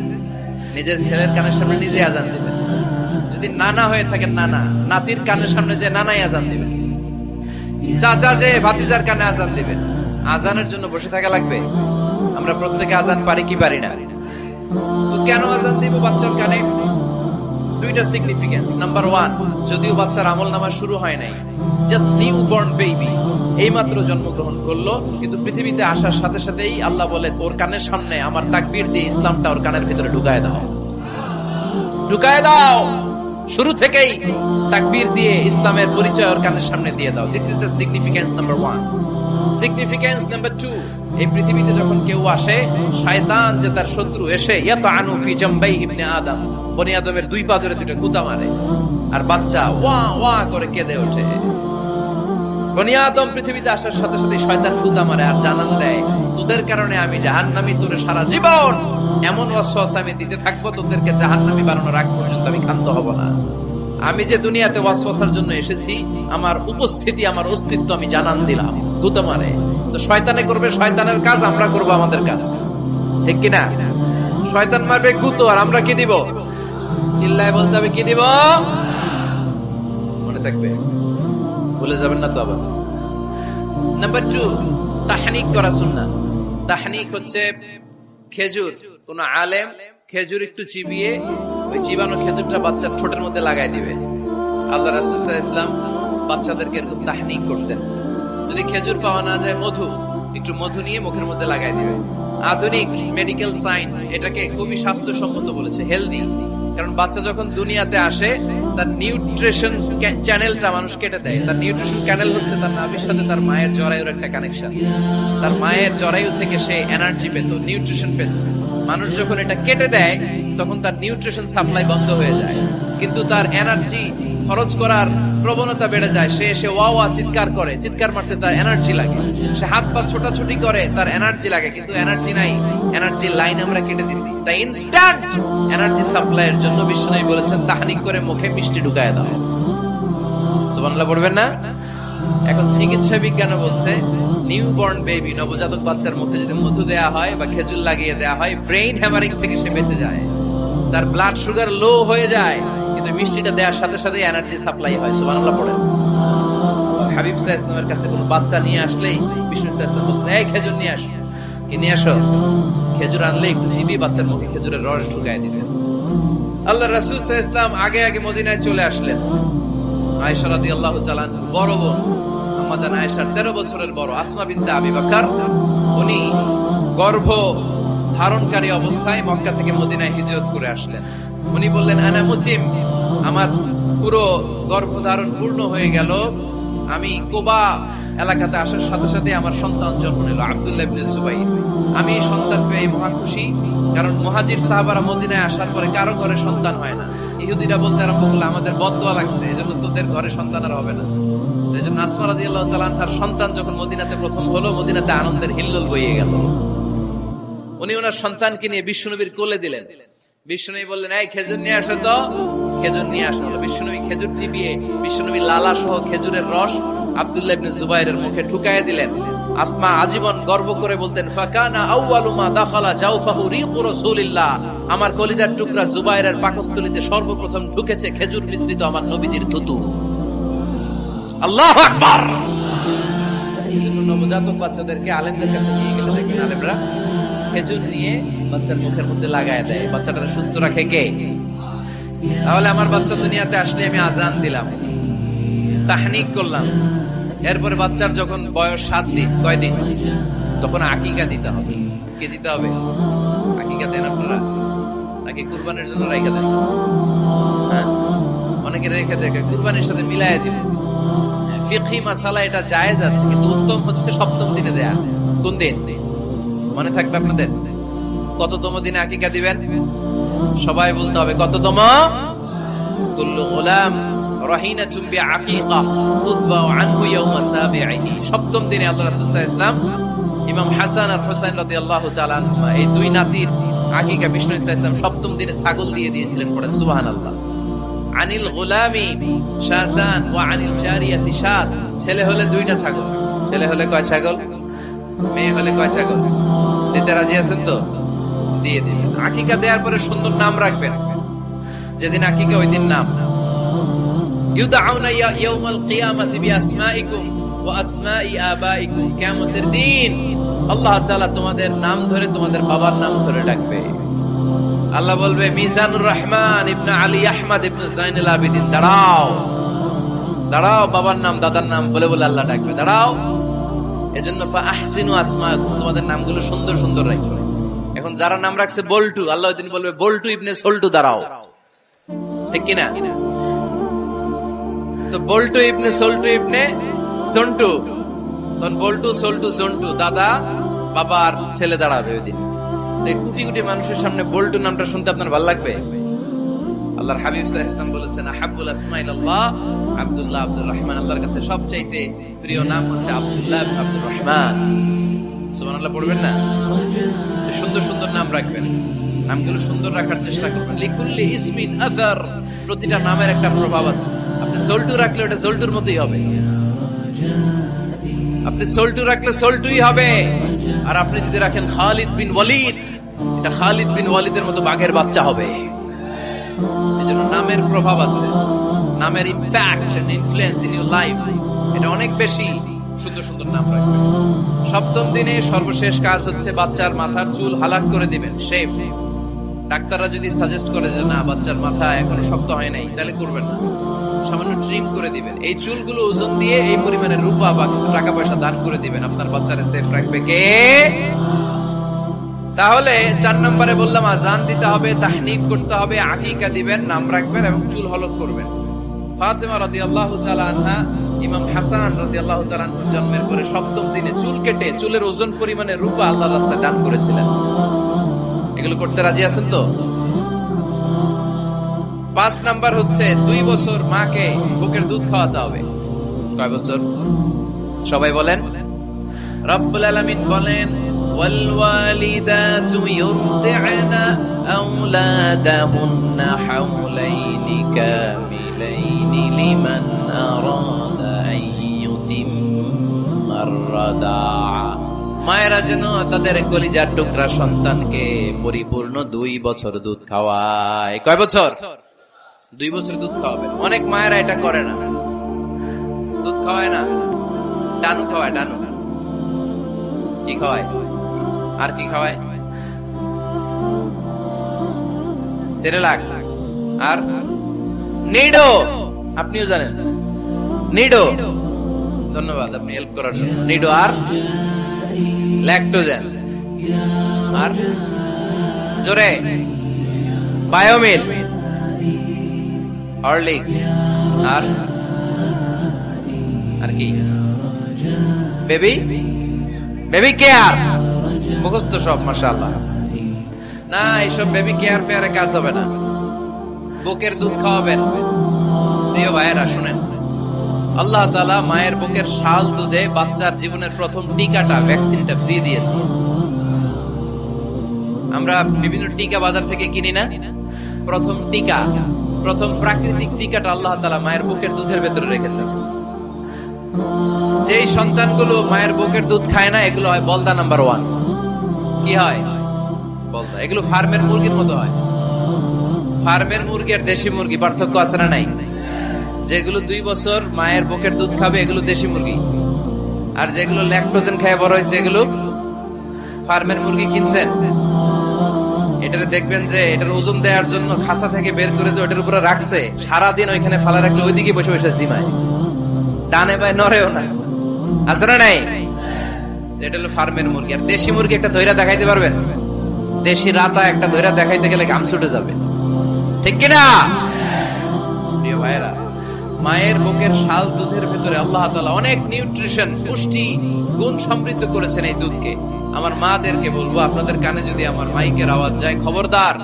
নিজের ছেলের কানের সামনে নিজে আযান দিবেন। যদি নানা হয়ে থাকেন, নানা নাতির কানের সামনে যে নানাই আযান দিবেন, চাচা যে ভাতিজার কানে আযান দিবেন। আযানের জন্য বসে থাকা লাগবে? আমরা প্রত্যেকে আযান পারি কি পারি না? তো কেন আযান দিব বাচ্চার কানে? দুইটা সিগনিফিকেন্স। নাম্বার 1, যদিও বাচ্চার আমলনামা শুরু হয় নাই, জাস্ট নিউ বর্ন বেবি, এইমাত্র জন্মগ্রহণ করলো, কিন্তু পৃথিবীতে আসার সাথে সাথেই আল্লাহ বলে ওর কানের সামনে আমার তাকবীর দিয়ে ইসলামটা ওর কানের ভিতরে ঢুকায় দাও, ঢুকায় দাও। শুরু থেকেই তাকবীর দিয়ে ইসলামের পরিচয় ওর কানের সামনে দিয়ে দাও। This is the significance number 1। Significance number 2, এই পৃথিবীতে যখন কেউ আসে, শয়তান যে তার শত্রু এসে ইয়াতানু ফি জামবাই ইবনে আদম, বনি আদমের দুই পা ধরে দুটো কুতা মারে, আর বাচ্চা ওয়া ওয়া করে কেঁদে ওঠে। বনি আদম পৃথিবীতে আসার সাথে সাথে শয়তান কুতা মারে আর জানান দেয়, তোদের কারণে আমি জাহান্নামী, তোরে সারা জীবন এমন ওয়াসওয়াসা আমি দিতে থাকবো, তোদেরকে জাহান্নামী বানানোর আগ পর্যন্ত আমি ক্ষান্ত হব না। আমি যে দুনিয়াতে ওয়াসওয়াসার জন্য এসেছি, আমার উপস্থিতি, আমার অস্তিত্ব আমি জানান দিলাম। কুতা মারে তো শয়তানে করবে শয়তানের কাজ, আমরা করব আমাদের কাজ, ঠিক কিনা? শয়তান মারবে কুতো, আর আমরা কি দিব? চিল্লায় বলতে হবে কি দিব? মনে থাকবে, ভুলে যাবেন না তো আবার। নাম্বার 2, তাহনিক করা সুন্নাহ। তাহনিক হচ্ছে খেজুর, কোন আলেম খেজুর একটু চিবিয়ে ওই চিবানো খেজুরটা বাচ্চার ঠোঁটের মধ্যে লাগাই দিবে। আল্লাহ রাসূল সাল্লাল্লাহু আলাইহি ওয়াসাল্লাম বাচ্চাদেরকে এরকম তাহনিক করতেন। যদি খেজুর পাওয়া না যায়, একটু মধু নিয়ে মুখের মধ্যে লাগাই দিবে। আধুনিক মেডিকেল সায়েন্স এটাকে খুবই স্বাস্থ্যসম্মত বলেছে, হেলদি। কারণ বাচ্চা যখন দুনিয়াতে আসে, তার নিউট্রিশন চ্যানেলটা মানুষ কেটে দেয়। তার নিউট্রিশন চ্যানেল হচ্ছে তার নাভির সাথে তার মায়ের জরায়ুর একটা কানেকশন। তার মায়ের জরায়ু থেকে সে এনার্জি পেত, নিউট্রিশন পেত। মানুষ যখন এটা কেটে দেয়, তখন তার নিউট্রিশন সাপ্লাই বন্ধ হয়ে যায়, কিন্তু তার এনার্জি খরচ করার প্রবণতা বেড়ে যায়। সে এসে ওয়া ওয়া চিৎকার করে, চিৎকার মারতে তার এনার্জি লাগে। সে হাত পা ছোটাছুটি করে, তার এনার্জি লাগে, কিন্তু এনার্জি নাই। এনার্জি লাইন আমরা কেটে দিছি। তাই ইনস্ট্যান্ট এনার্জি সাপ্লাইয়ের জন্য বিশ্বনবী বলেছেন, তাহনিক করে মুখে মিষ্টি ঢুকায় দাও। সুবহানাল্লাহ পড়বেন না? এখন চিকিৎসা বিজ্ঞানও বলছে, নিউবর্ন বেবি, নবজাতক বাচ্চার মুখে যদি মধু দেয়া হয় বা খেজুর লাগিয়ে দেয়া হয়, ব্রেইন হ্যামারিং থেকে সে বেঁচে যায়। তার ব্লাড সুগার লো হয়ে যায়, কিন্তু মিষ্টিটা দেওয়ার সাথে সাথে এনার্জি সাপ্লাই হয়। সুবহানাল্লাহ পড়েন। হাবিব সাল্লাল্লাহু আলাইহি ওয়াসাল্লামের কাছে কোনো বাচ্চা নিয়ে আসলেই বিষ্ণু সাল্লাল্লাহু আলাইহি ওয়াসাল্লাম বলতেন, এই খেজুর নিয়ে আসো। কি নিয়ে আসো? খেজুর আনলে একটু চিবি বাচ্চার মুখে খেজুরের রস ঢুকায় দিবেন। আল্লাহ রাসূল সাল্লাল্লাহু আলাইহি ওয়াসাল্লাম আগে আগে মদিনায় চলে আসলেন। আয়েশা রাদিয়াল্লাহু তাআলা বড় বোন, আম্মা জান আয়েশার 13 বছরের বড়, আসমা বিনতে আবি বকর, উনি গর্ভ ধারণকারী অবস্থায় মক্কা থেকে মদিনায় হিজরত করে আসলেন। উনি বললেন, আনা মুতিম, আমার পুরো গর্ভধারণ পূর্ণ হয়ে গেল। আমি কুবা এলাকাতে আসার সাথে সাথে আমার সন্তান জন্ম নিল, আব্দুল্লাহ ইবনে জুবাইর। আমি সন্তান পেয়ে মহা খুশি, কারণ মুহাজির সাহাবারা মদিনায় আসার পরে কারো ঘরে সন্তান হয় না। ইহুদিরা বলতে আরম্ভ করলো, আমাদের বদদোয়া লাগছে, এজন্য তোদের ঘরে সন্তান আর হবে না। এজন্য আসমা রাদিয়াল্লাহু তাআলা আনহার সন্তান যখন মদিনাতে প্রথম হলো, মদিনাতে আনন্দের হিল্লোল বইয়ে গেল। উনি ওনার সন্তানকে নিয়ে বিশ্বনবীর কোলে দিলেন। বিশ্বনবী বললেন, এই খেজুর নিয়ে আসো তো। খেজুর নিয়ে আসা হলো। বিশ্বনবী খেজুর চিবিয়ে বিশ্বনবী লালা সহ খেজুরের রস আব্দুল্লাহ ইবনে জুবাইরের মুখে ঢুকায় দিলেন। আসমা আজীবন গর্ব করে বলতেন, ফাকানা আউয়ালু মা দাখালা জাওফাহু রিকু রাসূলিল্লাহ, আমার কলিজার টুকরা জুবাইরের পাকস্থলীতে সর্বপ্রথম ঢুকেছে খেজুর মিশ্রিত আমার নবীজির থুতু। আল্লাহু আকবার। নবজাতক বাচ্চাদেরকে আলেমদের কাছে নিয়ে গেলে দেখেন, আলেমরা খেজুর নিয়ে বাচ্চার মুখের মধ্যে লাগায় দেয়। বাচ্চাটা সুস্থ রাখে কে? তাহলে আমার বাচ্চা দুনিয়াতে আসলে আমি আজান দিলাম, তাহনিক করলাম, এরপরে বাচ্চার যখন বয়স 7 দিন, কয় দিন, তখন আকিকা দিতে হবে। কে দিতে হবে? আকিকা দেন আপনারা নাকি কুরবানির জন্য রাইখা দেন? অনেকে রেখে দেখে কুরবানির সাথে মিলাইয়া দিবে। ফিকহি মাসালা এটা জায়েজ আছে, কিন্তু উত্তম হচ্ছে সপ্তম দিনে দেয়া। কোন দিন মনে থাকবে আপনাদের? কততম দিনে আকিকা দিবেন? সবাই বলতে হবে কততম? কুল্লু গোলাম রাহিনাতুম বিআকিকা তুতবাউ আনহু ইয়াওমা সাবিহি। সপ্তম দিনে আল্লাহ রাসূল সাল্লাল্লাহু আলাইহি ওয়াসাল্লাম ইমাম হাসান আর হুসাইন রাদিয়াল্লাহু তাআলা আনহুমা এই দুই নাতির আকিকা বিষ্ণু সাল্লাল্লাহু আলাইহি ওয়াসাল্লাম সপ্তম দিনে ছাগল দিয়ে দিয়েছিলেন। পড়েন সুবহানাল্লাহ। আনিল গোলামি শাজান ওয়া আনিল জারিয়াতি শাত। ছেলে হলে দুইটা ছাগল। ছেলে হলে কয় ছাগল? মেয়ে হলে কয় ছাগল? দিতে রাজি আছেন তো? দিয়ে দিবেন। আকিকা দেওয়ার পরে সুন্দর নাম রাখবেন। যেদিন আকিকা ওই দিন নাম। ইউদাউনা ইয়াউমাল কিয়ামাতি বিআসমাইকুম ওয়া আসমাই আবাইকুম। কিয়ামতের দিন আল্লাহ তাআলা তোমাদের নাম ধরে তোমাদের বাবার নাম ধরে ডাকবে। আল্লাহ বলবে মিজানুর রহমান ইবনে আলী আহমদ ইবনে জাইনুল আবেদিন, দাঁড়াও দাঁড়াও, বাবার নাম দাদার নাম বলে বলে আল্লাহ ডাকবে, দাঁড়াও। এজন্য ফাআহসিনু আসমাকুম, তোমাদের নামগুলো সুন্দর সুন্দর রাখবে। এখন যারা নাম রাখছে বল্টু, আল্লাহ ওই দিন বলবে বল্টু ইবনে সল্টু, দাঁড়াও। ঠিক কিনা? তো বল্টু ইবনে সল্টু ইবনে সন্টু, তখন বল্টু সল্টু সন্টু, দাদা বাবা আর ছেলে দাঁড়াবে ওই দিন। কোটি কোটি মানুষের সামনে বল্টু নামটা শুনতে আপনার ভালো লাগবে? আল্লাহর হাবিব সাল্লাল্লাহু আলাইহি ওয়াসাল্লাম বলেছেন আহাব্বুল আসমাইল্লাহ আব্দুল্লাহ আব্দুর রহমান। আল্লাহর কাছে সবচাইতে প্রিয় নাম হচ্ছে আব্দুল্লাহ ইবনে আব্দুর রহমান। সুবহানাল্লাহ পড়বেন না? সুন্দর সুন্দর নাম রাখবেন। নামগুলো সুন্দর রাখার চেষ্টা করবেন। লিকুল্লি ইসমিন আযার, প্রতিটা নামের একটা প্রভাব আছে। আপনি সল্টু রাখলে ওটা সল্টুর মতোই হবে, আপনি সল্টু রাখলে সল্টুই হবে। আর আপনি যদি রাখেন খালিদ বিন ওয়ালিদ, এটা খালিদ বিন ওয়ালিদের মতো বাঘের বাচ্চা হবে। এজন্য নামের প্রভাব আছে, নামের impact and influence in your life এটা অনেক বেশি। সুন্দর সুন্দর নাম রাখবেন। সপ্তম দিনে সর্বশেষ কাজ হচ্ছে বাচ্চার মাথার চুল হালাক করে দিবেন, শেভ। ডাক্তাররা যদি সাজেস্ট করে যে না বাচ্চার মাথা এখনো শক্ত হয় নাই, তাহলে করবেন না, সামান্য ট্রিম করে দিবেন। এই চুলগুলো ওজন দিয়ে এই পরিমাণে রূপা বা কিছু টাকা পয়সা দান করে দিবেন। আপনার বাচ্চারে সেফ রাখবে কে? তাহলে 4 নম্বরে বললাম আযান দিতে হবে, তাহনিক করতে হবে, আকিকা দিবেন, নাম রাখবেন এবং চুল হলক করবেন। ফাতেমা রাদিয়াল্লাহু তাআলা আনহা ইমাম হাসান রাদিয়াল্লাহু তাআলা আনহুর জন্মের পরে সপ্তম দিনে চুল কেটে চুলের ওজন পরিমাণে রূপা আল্লাহর রাস্তায় দান করেছিলেন। এগুলো করতে রাজি আছেন তো? 5 নাম্বার হচ্ছে 2 বছর মাকে বুকের দুধ খাওয়াতে হবে। কয় বছর? সবাই বলেন। রব্বুল আলামিন বলেন ওয়াল ওয়ালিদাতু ইউরদি'না আওলাদাহুন্না হাওলাইনি কামিলাইনি লিমান আরাদা আন ইউতিম্মার রাদা'a। মায়েরা যেন তাদের কলিজার টুকরা সন্তানকে পরিপূর্ণ 2 বছর দুধ খাওয়ায়। কয় বছর? 2 বছর দুধ খাওয়াবেন। অনেক মায়েরা এটা করে না, দুধ খাওয়ায় না, ডানু খাওয়ায়। ডানু কি খাওয়ায়? আর কি খাওয়ায়? সেরেলাক আর নিডো। আপনিও জানেন নিডো? ধন্যবাদ আপনি হেল্প করার জন্য। নিডো আর ল্যাকটোজেন আর জোরে বায়োমিল, হরলিক্স আর কি? Baby care. মুখস্থ সব মাশাআল্লাহ। না, এইসব বেবি কেয়ার ফেয়ারে কাজ হবে না। বুকের দুধ খাওয়াবেন। প্রিয় ভাইয়েরা শুনেন, আল্লাহ তাআলা মায়ের বুকের শাল দুধে বাচ্চার জীবনের প্রথম টিকাটা, ভ্যাকসিনটা ফ্রি দিয়েছে। আমরা বিভিন্ন টিকা বাজার থেকে কিনি না? প্রথম টিকা, প্রথম প্রাকৃতিক টিকাটা আল্লাহ তাআলা মায়ের বুকের দুধের ভেতরে রেখেছেন। যেই সন্তানগুলো মায়ের বুকের দুধ খায় না, এগুলো হয় বলদা নাম্বার 1। কি হয়? বলদা। এগুলো ফার্মের মুরগির মতো হয়। ফার্মের মুরগি আর দেশি মুরগি পার্থক্য আছে না নাই? যেগুলো 2 বছর মায়ের বুকের দুধ খাবে এগুলো দেশি মুরগি, আর যেগুলো ল্যাকটোজেন খেয়ে বড় হয়েছে এগুলো ফার্মের মুরগি। কিনছেন? এটারে দেখবেন যে এটার ওজন দেওয়ার জন্য খাসা থেকে বের করে যে ওটার উপরে রাখছে, সারাদিন ওইখানে ফালা রাখলে ওইদিকে বসে বসে জিমায়, ডানে বায়ে নড়েও না। আছে না নাই? এটা হলো ফার্মের মুরগি। আর দেশি মুরগি একটা ধইরা দেখাইতে পারবেন? দেশি রাতা একটা ধইরা দেখাইতে গেলে ঘাম ছুটে যাবে, ঠিক কিনা? প্রিয় ভাইরা, মায়ের বুকের শাল দুধের ভেতরে আল্লাহ তাআলা অনেক নিউট্রিশন, পুষ্টি গুণ সমৃদ্ধ করেছেন এই দুধকে। আমার মাদেরকে বলবো, আপনাদের কানে যদি আমার মাইকের আওয়াজ যায়, খবরদার,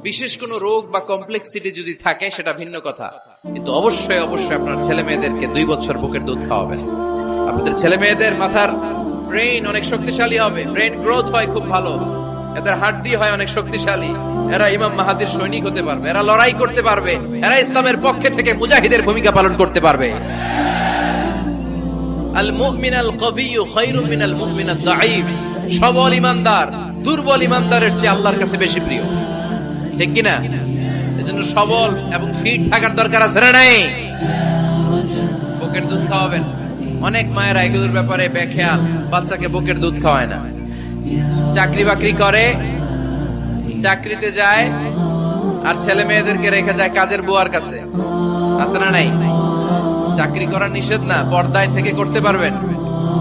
বিশেষ কোনো রোগ বা কমপ্লেক্সিটি যদি থাকে সেটা ভিন্ন কথা, কিন্তু অবশ্যই অবশ্যই আপনার ছেলে মেয়েদেরকে 2 বছর বুকের দুধ খাওয়াবেন। আপনাদের ছেলে মেয়েদের মাথার ব্রেইন অনেক শক্তিশালী হবে, ব্রেইন গ্রোথ হয় খুব ভালো, এদের হাড্ডি হয় অনেক শক্তিশালী, এরা ইমাম মাহাদির সৈনিক হতে পারবে, এরা লড়াই করতে পারবে, এরা ইসলামের পক্ষে থেকে মুজাহিদের ভূমিকা পালন করতে পারবে। আল মুমিন আল কবিয়্যু খায়রুম মিনাল মুমিন আদ দাঈফ। সবল ইমানদার দুর্বল ইমানদারের চেয়ে আল্লাহর কাছে বেশি প্রিয়, ঠিক কিনা? এজন্য সবল এবং ফিট থাকার দরকার আছে না নাই? বুকের দুধ খাওয়াবেন। অনেক মায়েরা এগুলোর ব্যাপারে বেখেয়াল, বাচ্চাকে বুকের দুধ খাওয়ায় না। চাকরি বাকরি করে, চাকরিতে যায়, আর ছেলে মেয়েদেরকে রেখে যায় কাজের বুয়ার কাছে, আছে না নাই? চাকরি করা নিষেধ না, পর্দায় থেকে করতে পারবেন,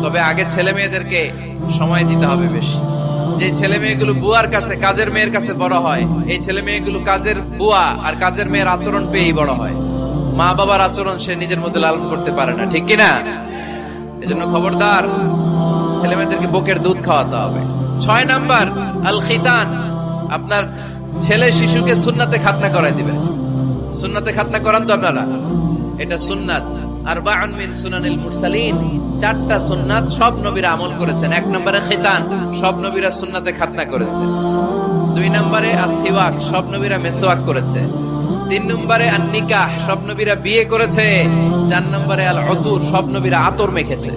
তবে আগে ছেলে মেয়েদেরকে সময় দিতে হবে বেশি। যে ছেলে মেয়েগুলো বুয়ার কাছে, কাজের মেয়ের কাছে বড় হয়, এই ছেলে মেয়েগুলো কাজের বুয়া আর কাজের মেয়ের আচরণ পেয়েই বড় হয়। মা বাবার আচরণ সে নিজের মধ্যে লালন করতে পারে না, ঠিক কিনা? এজন্য খবরদার, ছেলে মেয়েদেরকে বুকের দুধ খাওয়াতে হবে। 6 নাম্বার আল খিতান। আপনার ছেলে শিশুকে সুন্নাতে খাতনা করাই দিবেন। সুন্নাতে খাতনা করান তো আপনারা, এটা সুন্নাত। আরবাউন মিন সুনানিল মুরসালিন, 4টা সুন্নাত সব নবীরা আমল করেছেন। 1 নম্বরে খিতান, সব নবীরা সুন্নাতে খাতনা করেছে। 2 নম্বরে আসিওয়াক, সব নবীরা মেসওয়াক করেছে। 3 নম্বরে আন নিকাহ, সব নবীরা বিয়ে করেছে। 4 নম্বরে আল উতুর, সব নবীরা আতর মেখেছে।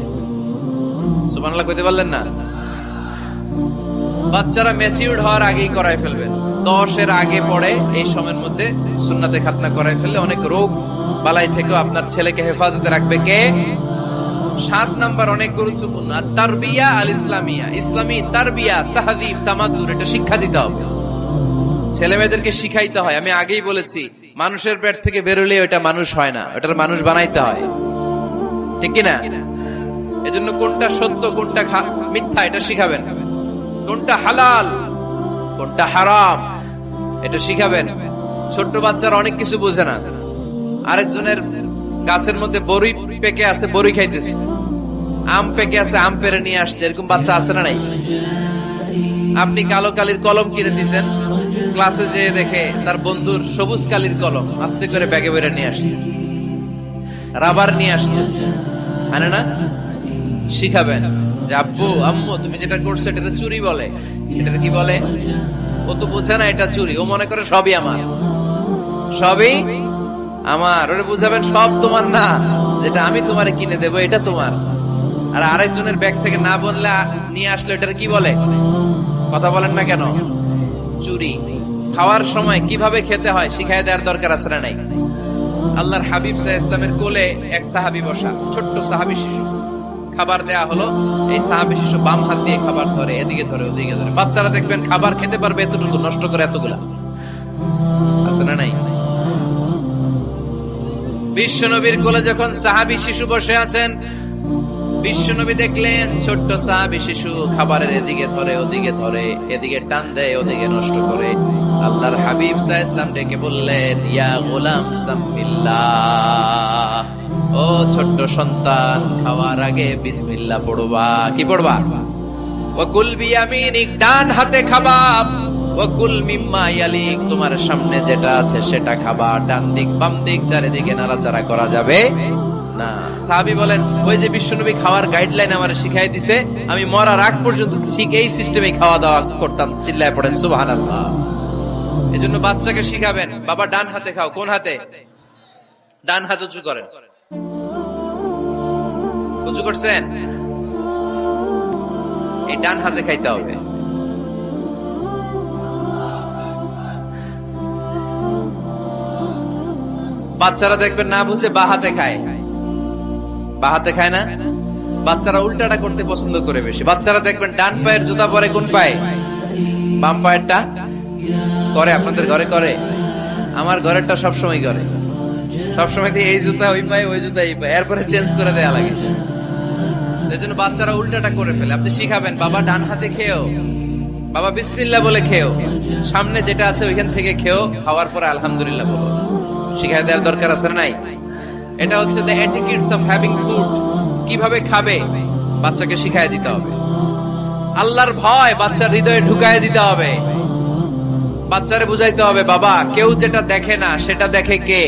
সুবহানাল্লাহ কইতে পারলেন না? বাচ্চারা ম্যাচিউরড হওয়ার আগেই করাই ফেলবেন। 10 এর আগে পড়ে এই সময়ের মধ্যে সুন্নাতে খাতনা করাই ফেললে অনেক রোগ বালাই থেকেও আপনার ছেলেকে হেফাজতে রাখবে কে? 7 নাম্বার অনেক গুরুত্বপূর্ণ, তারবিয়া আল ইসলামিয়া। ইসলামী তারবিয়া, তাহযীব, তামাদ্দুন, এটা শিক্ষা দিতে হবে। ছেলে মেয়েদেরকে শিখাইতে হয়। আমি আগেই বলেছি, মানুষের পেট থেকে বেরোলে ওটা মানুষ হয় না, ওটার মানুষ বানাইতে হয়, ঠিক কিনা? এজন্য কোনটা সত্য কোনটা মিথ্যা এটা শিখাবেন, কোনটা হালাল কোনটা হারাম এটা শিখাবেন। ছোট্ট বাচ্চারা অনেক কিছু বোঝে না। আরেকজনের গাছের মধ্যে বড়ি পেকে আছে, বড়ি খাইতেছে, আম পেকে আছে, আম পেরে নিয়ে আসছে, এরকম বাচ্চা আছে না নাই? আপনি কালো কালির কলম কিনে দিয়েছেন, ক্লাসে যেয়ে দেখে তার বন্ধুর সবুজ কালির কলম আস্তে করে ব্যাগে বেরে নিয়ে আসছে, রাবার নিয়ে আসছে, আনে না? শিখাবেন যে আব্বু আম্মু তুমি যেটা করছো এটা চুরি বলে, এটা কি বলে? ও তো বোঝে না এটা চুরি, ও মনে করে সবই আমার, সবই আমার। ওরে বুঝাবেন সব তোমার না, যেটা আমি তোমারে কিনে দেবো এটা তোমার। আর আরেকজনের ব্যাগ থেকে না বললে নিয়ে আসলে এটার কি বলে? কথা বলেন না কেন? চুরি। খাওয়ার সময় কিভাবে খেতে হয় শিখাই দেওয়ার দরকার আছে না নাই? আল্লাহর হাবিব সাল্লাল্লাহু আলাইহি ওয়াসাল্লামের কোলে এক সাহাবী বসা, ছোট্ট সাহাবী শিশু, খাবার দেয়া হলো, এই সাহাবী শিশু বাম হাত দিয়ে খাবার ধরে, এদিকে ধরে ওদিকে ধরে। বাচ্চারা দেখবেন খাবার খেতে পারবে এতটুকু, নষ্ট করে এতগুলা, আছে না নাই? বিশ্বনবীর কোলে যখন সাহাবী শিশু বসে আছেন, বিশ্বনবী দেখলেন ছোট্ট সাহাবী শিশু খাবারের এদিকে ধরে ওদিকে ধরে, এদিকে টান দেয় ওদিকে নষ্ট করে। আল্লাহর হাবিব সাল্লাল্লাহু আলাইহি ওয়াসাল্লাম ডেকে বললেন, ইয়া গোলাম সাম্মিল্লাহ, ও ছোট্ট সন্তান, খাওয়ার আগে বিসমিল্লাহ পড়বা। কি পড়বা? ওয়াকুল বিয়ামিনিক, ডান হাতে খাবা, ওয়াকুল মিম্মা ইয়ালিক, তোমার সামনে যেটা আছে সেটা খাবা। ডান দিক বাম দিক চারিদিকে নাড়াচাড়া করা যাবে না। সাহাবী বলেন, ওই যে বিশ্বনবী খাওয়ার গাইডলাইন আমারে শিখাই দিছে, আমি মরার আগ পর্যন্ত ঠিক এই সিস্টেমে খাওয়া দাওয়া করতাম। চিল্লায় পড়েন সুবহানাল্লাহ। এজন্য বাচ্চাকে শিখাবেন, বাবা ডান হাতে খাও। কোন হাতে? ডান হাত উঁচু করেন। উঁচু করছেন? এই ডান হাতে খাইতে হবে। বাচ্চারা দেখবেন না বুঝে বা হাতে খায়, বা হাতে খায় না। বাচ্চারা উল্টাটা করতে পছন্দ করে বেশি। বাচ্চারা দেখবেন ডান পায়ের জুতা পরে কোন পায়ে? বাম পায়েরটা করে। আপনাদের ঘরে করে? আমার ঘরেরটা সবসময় করে, সবসময় এই জুতা ওই পায়ে, ওই জুতা এই পায়ে, এরপরে চেঞ্জ করে দেয়া লাগে। এই জন্য বাচ্চারা উল্টাটা করে ফেলে। আপনি শিখাবেন, বাবা ডান হাতে খেও, বাবা বিসমিল্লাহ বলে খেও, সামনে যেটা আছে ওইখান থেকে খেও, খাওয়ার পরে আলহামদুলিল্লাহ বলো। শিখাই দেওয়ার দরকার আছে না নাই? এটা হচ্ছে the etiquettes of having food, কিভাবে খাবে বাচ্চাকে শিখাই দিতে হবে। আল্লাহর ভয় বাচ্চার হৃদয়ে ঢুকায় দিতে হবে। বাচ্চারে বুঝাইতে হবে, বাবা কেউ যেটা দেখে না সেটা দেখে কে,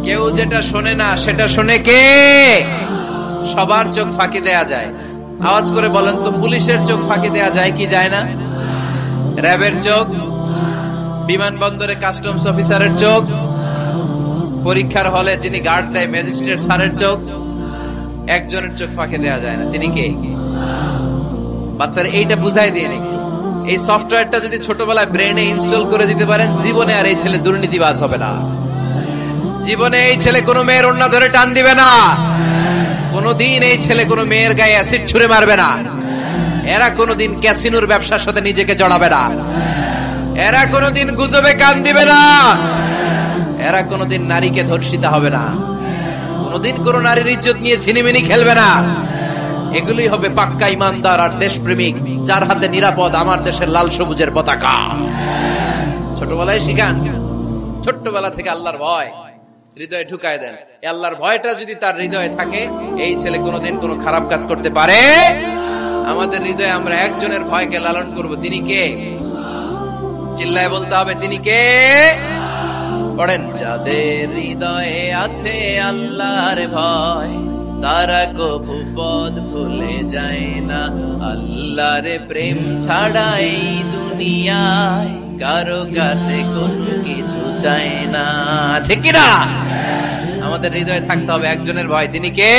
কেউ যেটা শোনে না সেটা শোনে কে। সবার চোখ ফাঁকি দেয়া যায়। আওয়াজ করে বলেন তো, পুলিশের চোখ ফাঁকি দেয়া যায় কি যায় না? র্যাবের চোখ, বিমানবন্দরে কাস্টমস অফিসারের চোখ, পরীক্ষার হলে যিনি গার্ড দেয় ম্যাজিস্ট্রেট স্যারের চোখ, একজনের চোখ ফাঁকি দেয়া যায় না। তিনি কে? বাচ্চারা এইটা বুঝাই দিয়ে নাকি এই সফটওয়্যারটা যদি ছোটবেলায় ব্রেনে ইনস্টল করে দিতে পারেন, জীবনে আর এই ছেলে দুর্নীতিবাজ হবে না। জীবনে এই ছেলে কোনো মেয়ের ওড়না ধরে টান দিবে না। কোনদিন এই ছেলে কোনো মেয়ের গায়ে অ্যাসিড ছুঁড়ে মারবে না। এরা কোনদিন ক্যাসিনোর ব্যবসার সাথে নিজেকে জড়াবে না। এরা কোনদিন গুজবে কান দিবে না। এরা কোনদিন নারীকে ধর্ষিতা হবে না। কোনদিন কোন নারীর ইজ্জত নিয়ে ছিনিমিনি খেলবে না। এগুলোই হবে পাক্কা ইমানদার আর দেশপ্রেমিক, যার হাতে নিরাপদ আমার দেশের লাল সবুজের পতাকা। ছোটবেলায় শিখান, ছোট্টবেলা থেকে আল্লাহর ভয় হৃদয়ে ঢুকায় দেন। আল্লাহর ভয়টা যদি তার হৃদয়ে থাকে, এই ছেলে কোনোদিন কোনো খারাপ কাজ করতে পারে। আমাদের হৃদয়ে আমরা একজনের ভয়কে লালন করব, তিনি কে? চিল্লায় বলতে হবে, তিনি কে? পড়েন, যাদের হৃদয়ে আছে আল্লাহর ভয়, তারা কভু পথ ভুলে যায় না। আল্লাহর প্রেম ছাড়া এই দুনিয়ায় কারো কাছে কোনো কিছু চায় না। ঠিক কিনা? আমাদের হৃদয়ে থাকতে হবে একজনের ভয়, তিনি কে?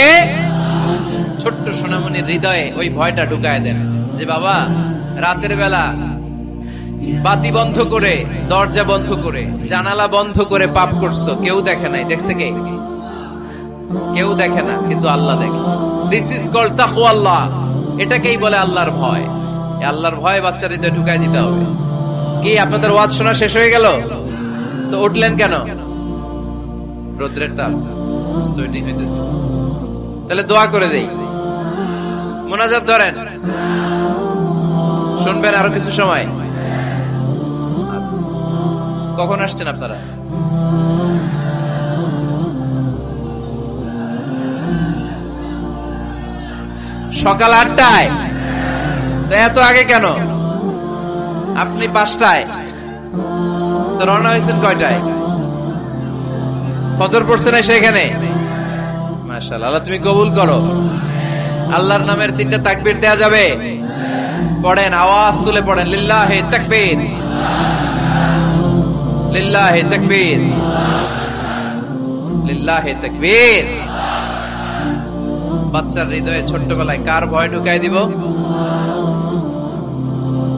ছোট্ট সোনামণির হৃদয়ে ওই ভয়টা ঢুকায় দেন যে বাবা রাতের বেলা বাতি বন্ধ করে, দরজা বন্ধ করে, জানালা বন্ধ করে পাপ করছো, কেউ দেখে নাই। দেখছে কে? কেউ দেখে না, কিন্তু আল্লাহ দেখে। দিস ইজ কল্ড তাকওয়াল্লাহ। এটাকেই বলে আল্লাহর ভয়। আল্লাহর ভয় বাচ্চার হৃদয়ে ঢুকায় দিতে হবে। কি আপনাদের ওয়াজ শোনা শেষ হয়ে গেল? তো উঠলেন কেন? রোদ্রের তাপ, সুইটিং হইতেছে। তাহলে দোয়া করে দেই, মোনাজাত ধরেন, শুনবেন আরো কিছু সময়। আচ্ছা, কখন আসছেন আপনারা? সকাল 8টায়। তো এত আগে কেন? আপনি 5টায়, তো রওনা হয়েছেন কয়টায়? ফজর পড়ছেন সেখানে? মাশাআল্লাহ, আল্লাহ তুমি কবুল করো। আল্লাহর নামের 3টা তাকবীর দেয়া যাবে? পড়েন, আওয়াজ তুলে পড়েন, লিল্লাহি তাকবীর, লিল্লাহি তাকবীর, লিল্লাহি তাকবীর। বাচ্চার হৃদয়ে ছোট্টবেলায় কার ভয় ঢুকাই দিব?